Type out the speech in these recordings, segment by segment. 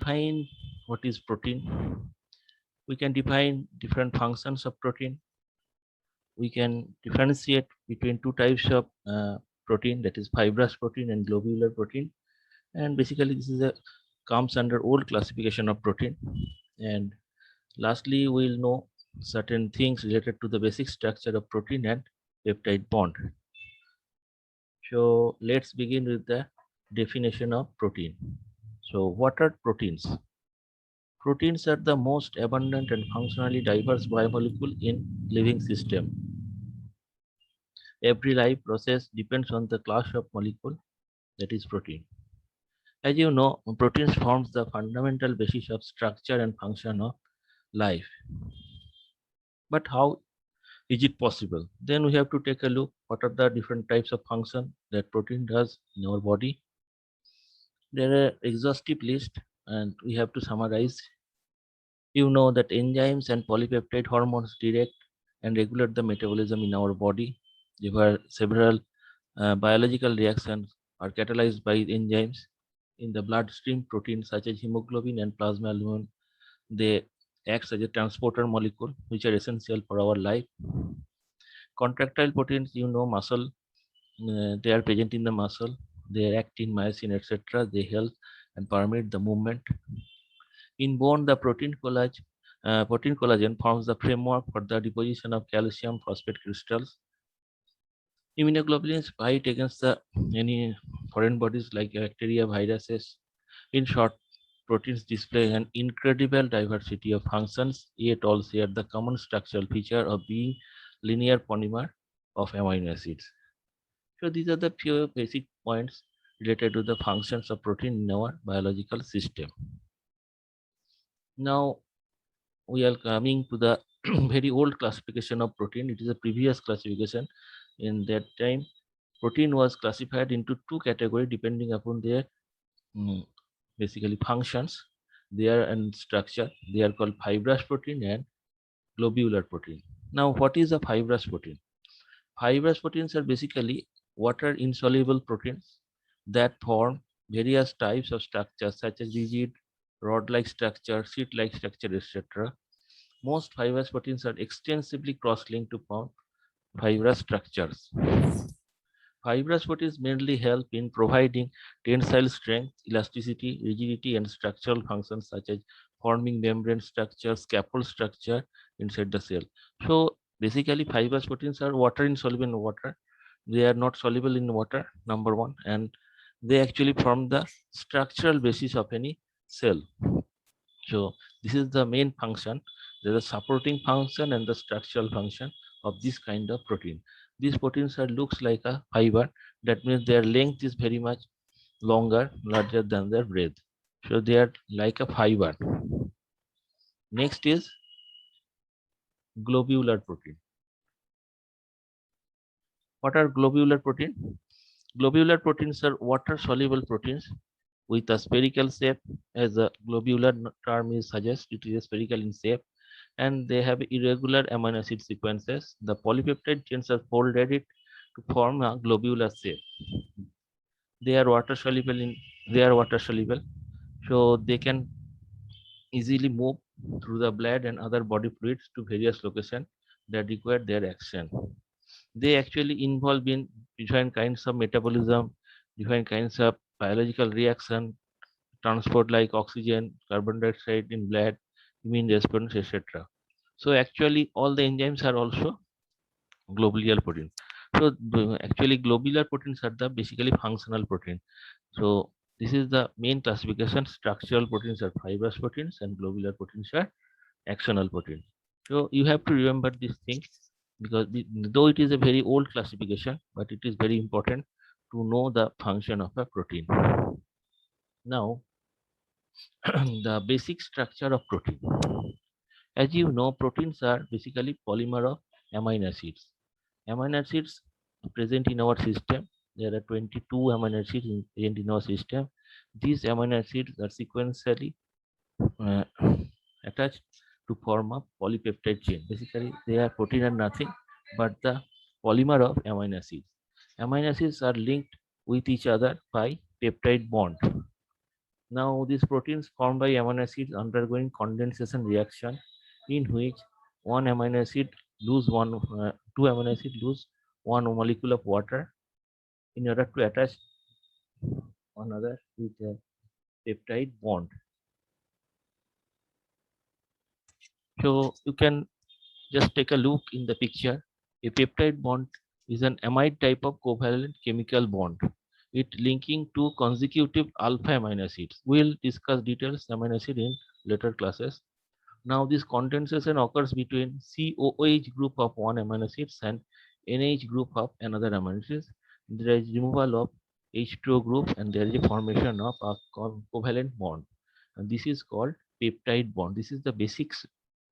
define what is protein. We can define different functions of protein. We can differentiate between two types of protein, that is fibrous protein and globular protein. And basically this is a comes under old classification of protein. And lastly, we'll know certain things related to the basic structure of protein and peptide bond. So let's begin with the definition of protein. So what are proteins? Proteins are the most abundant and functionally diverse biomolecule in living system. Every life process depends on the class of molecule, that is protein. As you know, proteins forms the fundamental basis of structure and function of life. But how is it possible? Then we have to take a look what are the different types of function that protein does in our body. There are exhaustive list and we have to summarize. You know that enzymes and polypeptide hormones direct and regulate the metabolism in our body. There were several biological reactions are catalyzed by enzymes in the bloodstream. Proteins such as hemoglobin and plasma albumin, they act as a transporter molecule which are essential for our life. Contractile proteins, you know, muscle, they are present in the muscle, they act in myosin, etc. They help and permit the movement. In bone, the protein collagen forms the framework for the deposition of calcium phosphate crystals. Immunoglobulins fight against the any foreign bodies like bacteria, viruses. In short, proteins display an incredible diversity of functions, yet all share the common structural feature of being linear polymer of amino acids. So these are the few basic points related to the functions of protein in our biological system. Now we are coming to the very old classification of protein. It is a previous classification. In that time, protein was classified into two categories depending upon their basically functions, their and structure. They are called fibrous protein and globular protein. Now, what is a fibrous protein? Fibrous proteins are basically water insoluble proteins that form various types of structures such as rigid, rod-like structure, sheet-like structure, etc. Most fibrous proteins are extensively cross-linked to form fibrous structures. Fibrous proteins mainly help in providing tensile strength, elasticity, rigidity, and structural functions such as forming membrane structure, scaffold structure inside the cell. So basically, fibrous proteins are water insoluble in water. They are not soluble in water, number one, and they actually form the structural basis of any cell. So this is the main function. There is a supporting function and the structural function of this kind of protein. These proteins are looks like a fiber. That means their length is very much longer, larger than their breadth. So they are like a fiber. Next is globular protein. What are globular protein? Globular proteins are water-soluble proteins with a spherical shape, as the globular term is suggests. It is spherical in shape, and they have irregular amino acid sequences. The polypeptide chains are folded it to form a globular shape. They are water soluble so they can easily move through the blood and other body fluids to various locations that require their action. They actually involve in different kinds of metabolism, different kinds of biological reaction, transport like oxygen, carbon dioxide in blood, immune response, etc. So actually all the enzymes are also globular protein. So actually globular proteins are the basically functional protein. So this is the main classification. Structural proteins are fibrous proteins and globular proteins are actional protein. So you have to remember these things because though it is a very old classification, but it is very important to know the function of a protein. Now the basic structure of protein. As you know, proteins are basically polymer of amino acids. Amino acids present in our system. There are 22 amino acids present in our system. These amino acids are sequentially uh, attached to form a polypeptide chain. Basically, they are protein and nothing but the polymer of amino acids. Amino acids are linked with each other by peptide bond. Now these proteins formed by amino acids undergoing condensation reaction, in which one amino acid lose one, two amino acid lose one molecule of water in order to attach another with a peptide bond. So you can just take a look in the picture. A peptide bond is an amide type of covalent chemical bond. It linking two consecutive alpha amino acids. We'll discuss details amino acid in later classes. Now this condensation occurs between COOH group of one amino acids and NH group of another amino acids. There is removal of H2O group and there is a formation of a covalent bond. And this is called peptide bond. This is the basic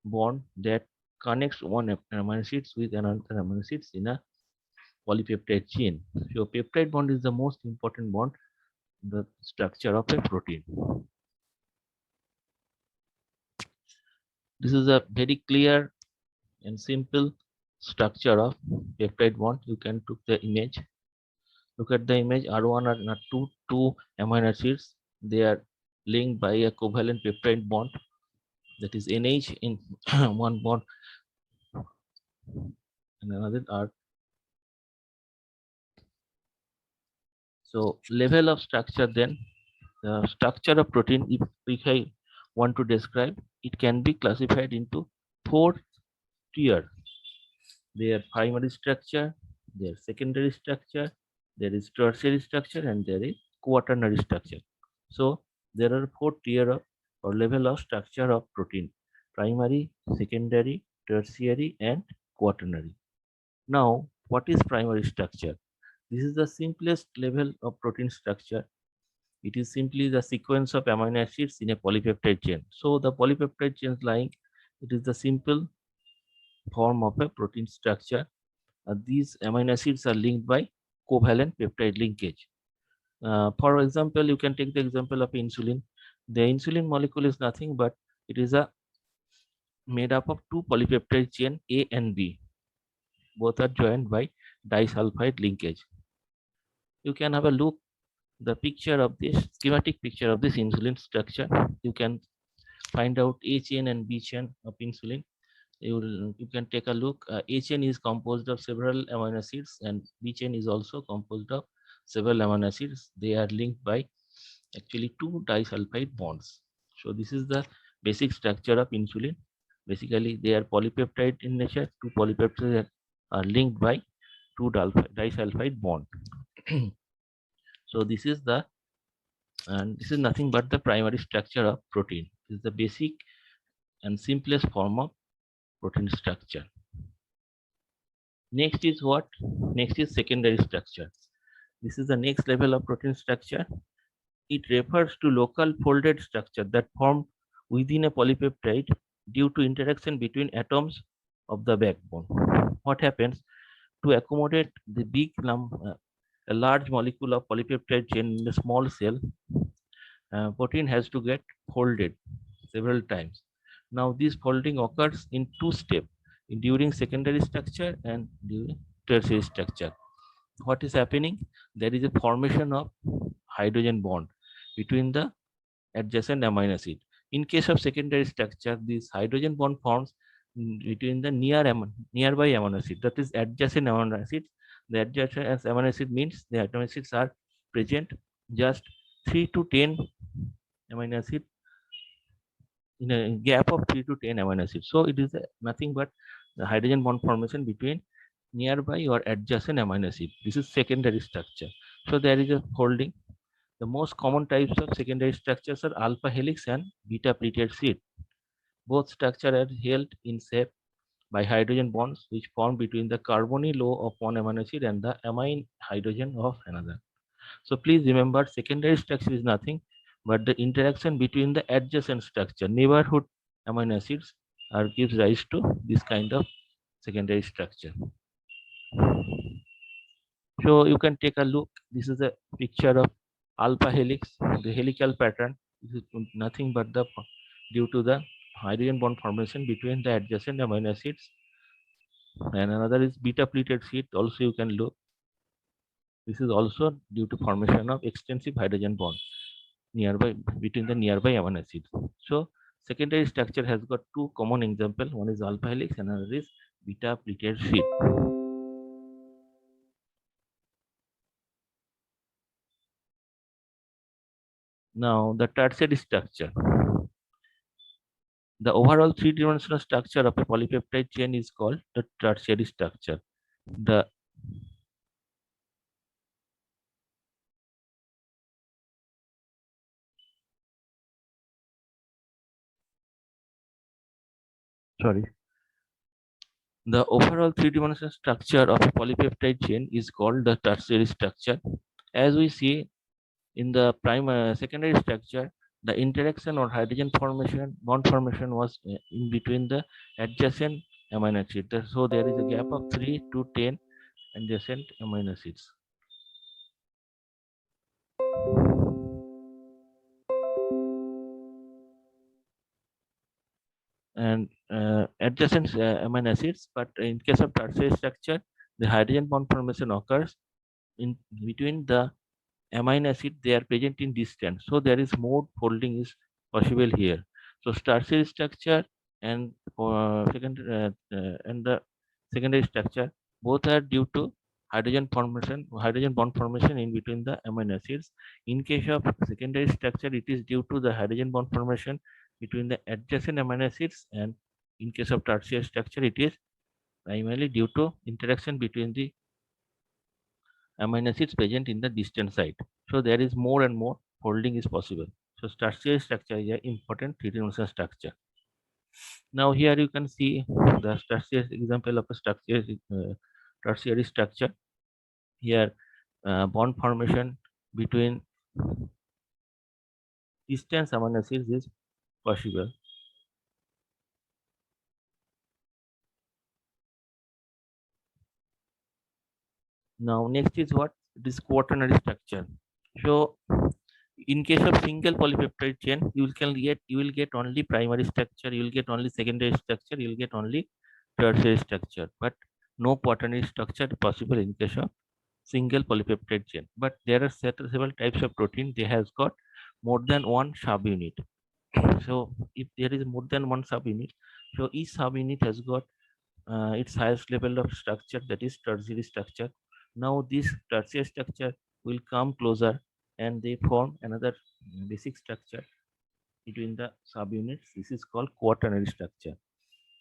bond that connects one amino acids with another amino acids in a polypeptide chain. So peptide bond is the most important bond in the structure of a protein. This is a very clear and simple structure of peptide bond. You can took the image. Look at the image. R1 and R2, two amino acids. They are linked by a covalent peptide bond. That is NH in one bond and another R. So level of structure then, the structure of protein, if I want to describe, it can be classified into four tiers. Their primary structure, their secondary structure, there is tertiary structure, and there is quaternary structure. So there are four tier of or level of structure of protein: primary, secondary, tertiary, and quaternary. Now, what is primary structure? This is the simplest level of protein structure. It is simply the sequence of amino acids in a polypeptide chain. So the polypeptide chain lying, it is the simple form of a protein structure. These amino acids are linked by covalent peptide linkage. For example, you can take the example of insulin. The insulin molecule is nothing but it is a made up of two polypeptide chain A and B. Both are joined by disulfide linkage. You can have a look the picture of this schematic picture of this insulin structure. You can find out A chain and B chain of insulin. You can take a look. A chain is composed of several amino acids and B chain is also composed of several amino acids. They are linked by actually two disulfide bonds. So this is the basic structure of insulin. Basically, they are polypeptide in nature. Two polypeptides are linked by two disulfide bond. So this is the and this is nothing but the primary structure of protein. This is the basic and simplest form of protein structure. Next is what? Next is secondary structure. This is the next level of protein structure. It refers to local folded structure that form within a polypeptide due to interaction between atoms of the backbone. What happens to accommodate the a large molecule of polypeptide chain in a small cell? Protein has to get folded several times. Now this folding occurs in two steps, during secondary structure and during tertiary structure. What is happening? There is a formation of hydrogen bond between the adjacent amino acid. In case of secondary structure, this hydrogen bond forms between the nearby amino acid, that is adjacent amino acids. The adjacent amino acid means the amino acids are present just 3 to 10 amino acid in a gap of 3 to 10 amino acids. So it is nothing but the hydrogen bond formation between nearby or adjacent amino acid. This is secondary structure. So there is a folding. The most common types of secondary structures are alpha helix and beta pleated sheet. Both structures are held in shape by hydrogen bonds which form between the carbonyl of one amino acid and the amine hydrogen of another. So please remember, secondary structure is nothing but the interaction between the adjacent structure, neighborhood amino acids, gives rise to this kind of secondary structure. So you can take a look. This is a picture of alpha helix, the helical pattern. This is nothing but the due to the hydrogen bond formation between the adjacent amino acids. And another is beta pleated sheet. Also you can look. This is also due to formation of extensive hydrogen bond. nearby between the nearby amino acids. So secondary structure has got two common examples. One is alpha helix, and another is beta pleated sheet. Now the tertiary structure. The overall three-dimensional structure of a polypeptide chain is called the tertiary structure. The overall three-dimensional structure of a polypeptide chain is called the tertiary structure. As we see in the secondary structure, the interaction or hydrogen formation, bond formation was in between the adjacent amino acids. So there is a gap of 3 to 10 adjacent amino acids. And adjacent amino acids, but in case of tertiary structure, the hydrogen bond formation occurs in between the amino acid. They are present in distance, so there is more folding is possible here. So tertiary structure and and the secondary structure both are due to hydrogen bond formation in between the amino acids. In case of secondary structure, it is due to the hydrogen bond formation between the adjacent amino acids, and in case of tertiary structure, it is primarily due to interaction between the amino acids present in the distant site. So there is more and more folding is possible. So tertiary structure is an important three-dimensional structure. Now here you can see the tertiary example of a tertiary structure. Here bond formation between distant amino acids is possible. Now next is what? This quaternary structure. So in case of single polypeptide chain, you will get only primary structure, you will get only secondary structure, you will get only tertiary structure, but no quaternary structure possible in case of single polypeptide chain. But there are several types of protein. They has got more than one subunit. So if there is more than one subunit, so each subunit has got its highest level of structure, that is tertiary structure. Now this tertiary structure will come closer and they form another basic structure between the subunits. This is called quaternary structure.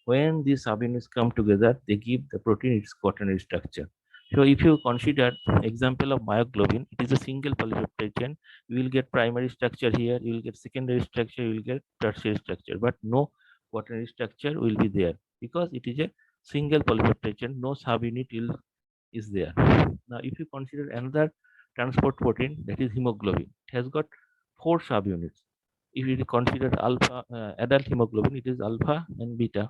When these subunits come together, they give the protein its quaternary structure. So if you consider example of myoglobin, it is a single polypeptide chain. You will get primary structure here, you will get secondary structure, you will get tertiary structure, but no quaternary structure will be there because it is a single polypeptide chain, no subunit is there. Now if you consider another transport protein, that is hemoglobin, it has got 4 subunits. If you consider alpha adult hemoglobin, it is alpha and beta.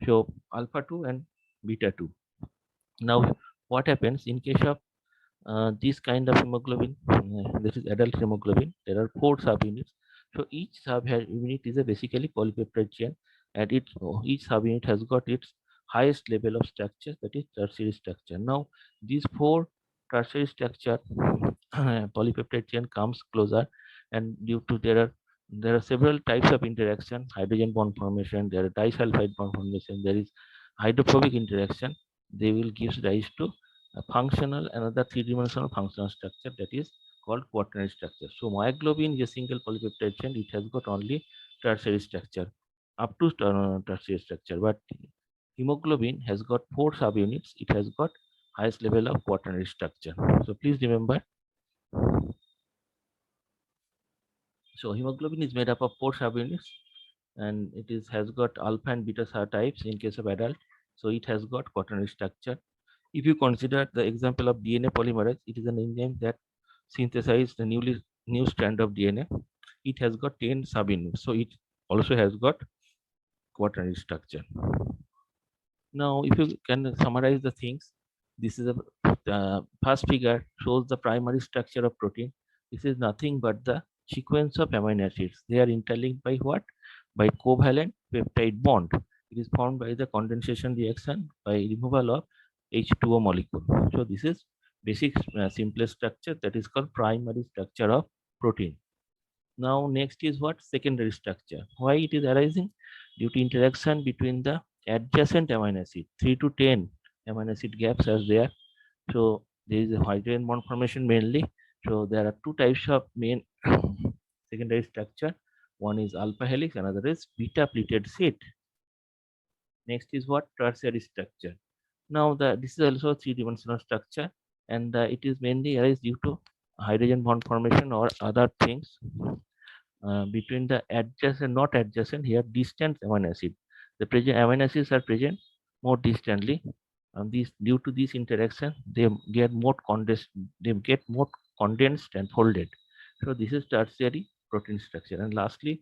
So alpha 2 and beta 2. Now what happens in case of this kind of hemoglobin? This is adult hemoglobin. There are 4 subunits. So each subunit is a basically polypeptide chain, and each subunit has got its highest level of structure, that is tertiary structure. Now these 4 tertiary structure polypeptide chain comes closer, and due to there are several types of interaction: hydrogen bond formation, there are disulfide bond formation, there is hydrophobic interaction. They will give rise to a functional, another three-dimensional functional structure, that is called quaternary structure. So myoglobin is a single polypeptide chain. It has got only tertiary structure up to tertiary structure, but hemoglobin has got 4 subunits. It has got highest level of quaternary structure. So please remember. So hemoglobin is made up of 4 subunits, and it has got alpha and beta subtypes in case of adult. So it has got quaternary structure. If you consider the example of DNA polymerase, it is an enzyme that synthesizes the new strand of DNA. It has got 10 subunits, so it also has got quaternary structure. Now, if you can summarize the things, this is the first figure shows the primary structure of protein. This is nothing but the sequence of amino acids. They are interlinked by what? By covalent peptide bond. It is formed by the condensation reaction by removal of H2O molecule. So this is basic simplest structure, that is called primary structure of protein. Now next is what? Secondary structure. Why it is arising? Due to interaction between the adjacent amino acid. 3 to 10 amino acid gaps are there. So there is a hydrogen bond formation mainly. So there are two types of main secondary structure. One is alpha helix, another is beta pleated sheet. Next is what? Tertiary structure. Now this is also three-dimensional structure, and it is mainly arise due to hydrogen bond formation or other things between the adjacent, not adjacent here, distant amino acid. The present amino acids are present more distantly, and these due to this interaction, they get more condensed. They get more condensed and folded. So this is tertiary protein structure. And lastly,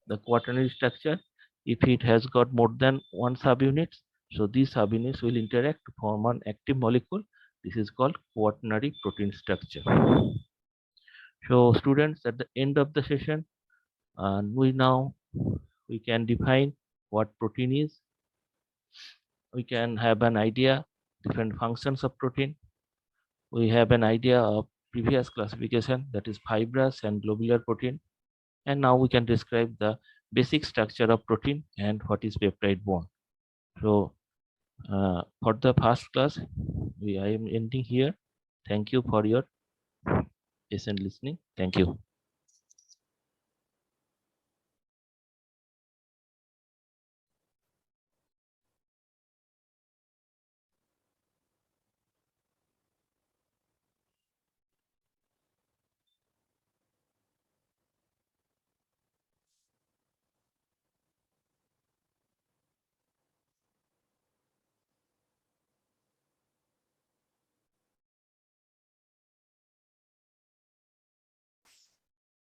the quaternary structure. If it has got more than one subunit, so these subunits will interact to form an active molecule. This is called quaternary protein structure. So students, at the end of the session, and we can define what protein is. We can have an idea different functions of protein. We have an idea of previous classification, that is fibrous and globular protein. And now we can describe the basic structure of protein and what is peptide bond. So for the first class, I am ending here. Thank you for your patient listening. Thank you.